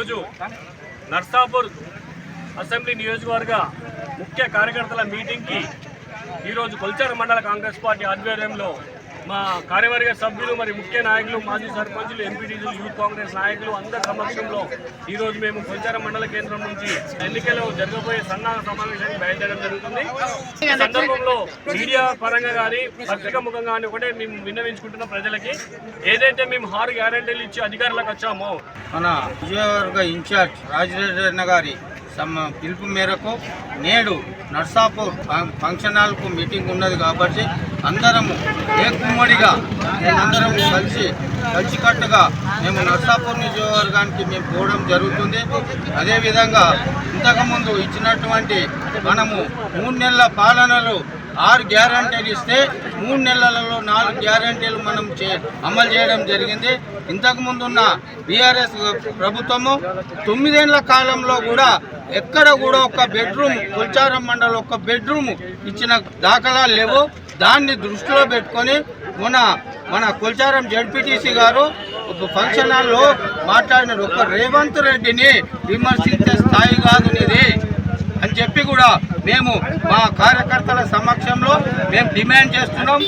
ఈరోజు నర్సాపూర్ అసెంబ్లీ నియోజకవర్గ ముఖ్య కార్యకర్తల మీటింగ్కి ఈరోజు కొల్చార మండల కాంగ్రెస్ పార్టీ ఆధ్వర్యంలో మా కార్యవర్గ సభ్యులు మరి ముఖ్య నాయకులు మాజీ సర్పంచులు ఎంపీటీలు యూత్ కాంగ్రెస్ నాయకులు అందరి సమక్షంలో ఈరోజు మేము కొల్చార మండల కేంద్రం నుంచి ఎన్నికల్లో జరగబోయే సన్నాహ సమావేశానికి బయలుదేరడం జరుగుతుంది. ఈ సందర్భంలో మీడియా పరంగా కానీ పత్రికా ముఖంగా కానీ ఒకటే మేము విన్నవించుకుంటున్న ప్రజలకి ఏదైతే మేము 6 గ్యారెంటీలు ఇచ్చి అధికారులకు వచ్చామో మన విజయవర్గ ఇన్ఛార్జ్ రాజిరెడ్డి అన్న గారి పిలుపు మేరకు నేడు నర్సాపూర్ ఫంక్షన్ హాల్కు మీటింగ్ ఉన్నది కాబట్టి అందరము ఏకుమ్మడిగా మేమందరము కలిసికట్టుగా మేము నర్సాపూర్ నియోజకవర్గానికి మేము పోవడం జరుగుతుంది. అదేవిధంగా ఇంతకుముందు ఇచ్చినటువంటి మనము 3 నెలల పాలనలో 6 గ్యారంటీలు ఇస్తే 3 నెలలలో 4 గ్యారంటీలు మనం అమలు చేయడం జరిగింది. ఇంతకుముందున్న బీఆర్ఎస్ ప్రభుత్వము 9 ఏళ్ల కాలంలో కూడా ఎక్కడ కూడా ఒక బెడ్రూమ్ కొల్చారం మండలం ఒక బెడ్రూమ్ ఇచ్చిన దాఖలాలు లేవు. దాన్ని దృష్టిలో పెట్టుకొని మన కొల్చారం జడ్పీటీసీ గారు ఒక ఫంక్షన్ హాల్లో మాట్లాడిన ఒక రేవంత్ రెడ్డిని విమర్శించే స్థాయి కాదు ఇది అని చెప్పి కూడా మేము మా కార్యకర్తల సమక్షంలో మేము డిమాండ్ చేస్తున్నాం.